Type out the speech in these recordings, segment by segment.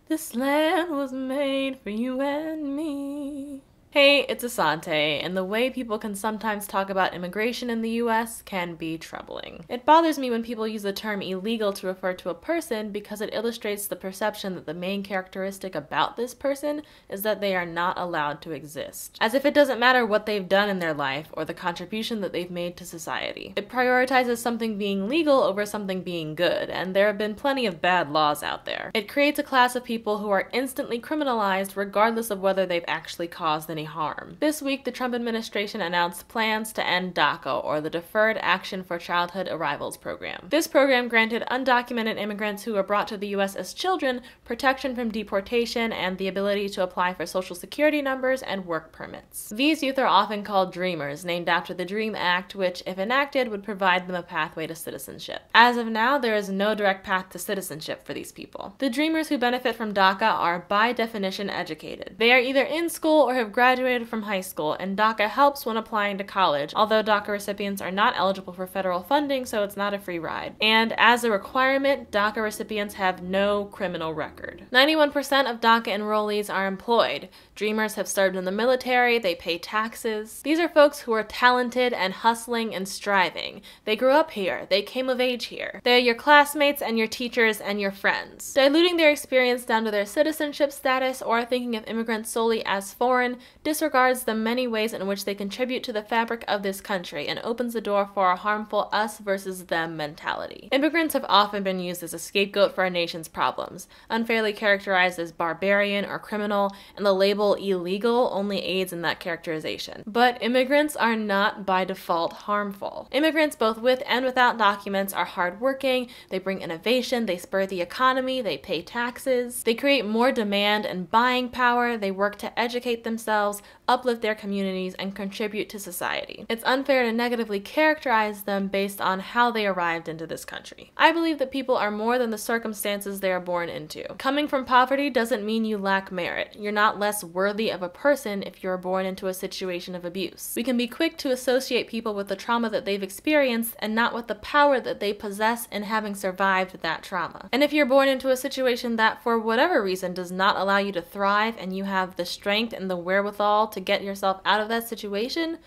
This land was made for you and me. Hey, it's Ahsante, and the way people can sometimes talk about immigration in the US can be troubling. It bothers me when people use the term illegal to refer to a person because it illustrates the perception that the main characteristic about this person is that they are not allowed to exist. As if it doesn't matter what they've done in their life or the contribution that they've made to society. It prioritizes something being legal over something being good, and there have been plenty of bad laws out there. It creates a class of people who are instantly criminalized regardless of whether they've actually caused any harm. This week, the Trump administration announced plans to end DACA, or the Deferred Action for Childhood Arrivals program. This program granted undocumented immigrants who were brought to the U.S. as children protection from deportation and the ability to apply for social security numbers and work permits. These youth are often called Dreamers, named after the DREAM Act, which, if enacted, would provide them a pathway to citizenship. As of now, there is no direct path to citizenship for these people. The Dreamers who benefit from DACA are, by definition, educated. They are either in school or have graduated from high school, and DACA helps when applying to college, although DACA recipients are not eligible for federal funding, so it's not a free ride. And as a requirement, DACA recipients have no criminal record. 91% of DACA enrollees are employed. Dreamers have served in the military, they pay taxes. These are folks who are talented and hustling and striving. They grew up here, they came of age here. They are your classmates and your teachers and your friends. Diluting their experience down to their citizenship status or thinking of immigrants solely as foreign disregards the many ways in which they contribute to the fabric of this country and opens the door for a harmful us versus them mentality. Immigrants have often been used as a scapegoat for our nation's problems, unfairly characterized as barbarian or criminal, and the label illegal only aids in that characterization. But immigrants are not by default harmful. Immigrants, both with and without documents, are hardworking, they bring innovation, they spur the economy, they pay taxes, they create more demand and buying power, they work to educate themselves, uplift their communities, and contribute to society. It's unfair to negatively characterize them based on how they arrived into this country. I believe that people are more than the circumstances they are born into. Coming from poverty doesn't mean you lack merit. You're not less worthy of a person if you're born into a situation of abuse. We can be quick to associate people with the trauma that they've experienced and not with the power that they possess in having survived that trauma. And if you're born into a situation that, for whatever reason, does not allow you to thrive and you have the strength and the wherewithal to get yourself out of that situation,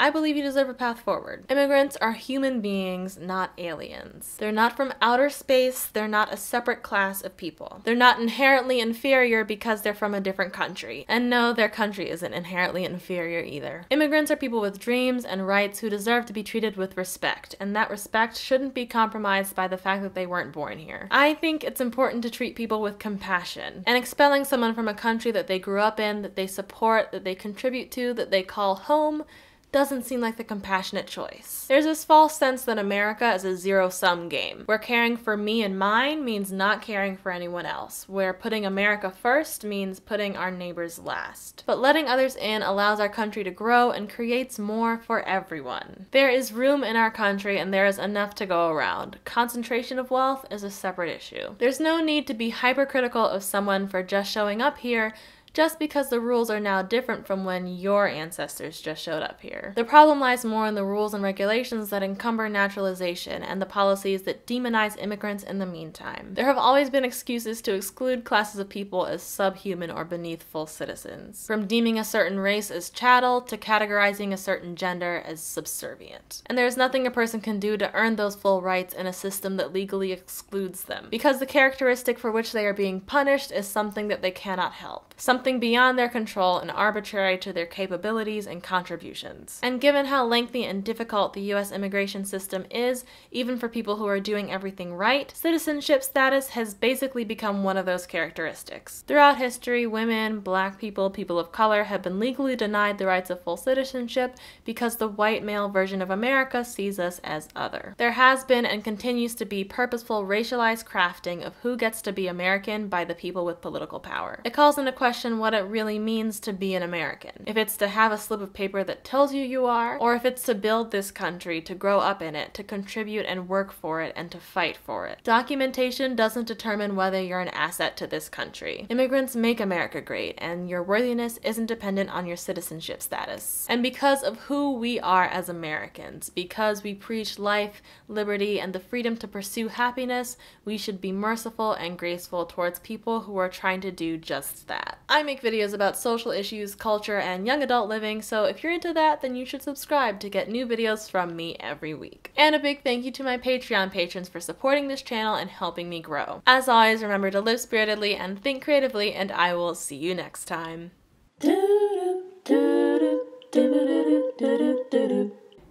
I believe you deserve a path forward. Immigrants are human beings, not aliens. They're not from outer space, they're not a separate class of people. They're not inherently inferior because they're from a different country. And no, their country isn't inherently inferior either. Immigrants are people with dreams and rights who deserve to be treated with respect, and that respect shouldn't be compromised by the fact that they weren't born here. I think it's important to treat people with compassion, and expelling someone from a country that they grew up in, that they support, that they contribute to, that they call home, doesn't seem like the compassionate choice. There's this false sense that America is a zero-sum game, where caring for me and mine means not caring for anyone else, where putting America first means putting our neighbors last. But letting others in allows our country to grow and creates more for everyone. There is room in our country and there is enough to go around. Concentration of wealth is a separate issue. There's no need to be hypercritical of someone for just showing up here just because the rules are now different from when your ancestors just showed up here. The problem lies more in the rules and regulations that encumber naturalization and the policies that demonize immigrants in the meantime. There have always been excuses to exclude classes of people as subhuman or beneath full citizens, from deeming a certain race as chattel to categorizing a certain gender as subservient. And there is nothing a person can do to earn those full rights in a system that legally excludes them, because the characteristic for which they are being punished is something that they cannot help. Something beyond their control and arbitrary to their capabilities and contributions. And given how lengthy and difficult the U.S. immigration system is, even for people who are doing everything right, citizenship status has basically become one of those characteristics. Throughout history, women, black people, people of color have been legally denied the rights of full citizenship because the white male version of America sees us as other. There has been and continues to be purposeful racialized crafting of who gets to be American by the people with political power. It calls into question question what it really means to be an American. If it's to have a slip of paper that tells you you are, or if it's to build this country, to grow up in it, to contribute and work for it, and to fight for it. Documentation doesn't determine whether you're an asset to this country. Immigrants make America great, and your worthiness isn't dependent on your citizenship status. And because of who we are as Americans, because we preach life, liberty, and the freedom to pursue happiness, we should be merciful and graceful towards people who are trying to do just that. I make videos about social issues, culture, and young adult living, so if you're into that, then you should subscribe to get new videos from me every week. And a big thank you to my Patreon patrons for supporting this channel and helping me grow. As always, remember to live spiritedly and think creatively, and I will see you next time.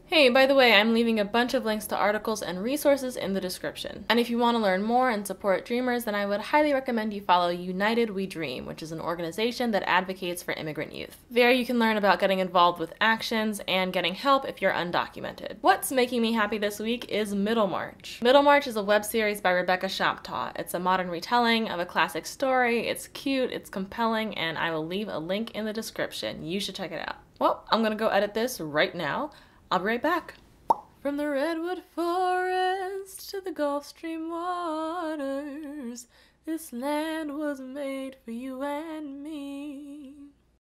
Hey, by the way, I'm leaving a bunch of links to articles and resources in the description. And if you want to learn more and support dreamers, then I would highly recommend you follow United We Dream, which is an organization that advocates for immigrant youth. There you can learn about getting involved with actions and getting help if you're undocumented. What's making me happy this week is Middlemarch. Middlemarch is a web series by Rebecca Shoptaw. It's a modern retelling of a classic story. It's cute, it's compelling, and I will leave a link in the description. You should check it out. Well, I'm gonna go edit this right now. I'll be right back. From the redwood forest to the Gulf Stream waters, this land was made for you.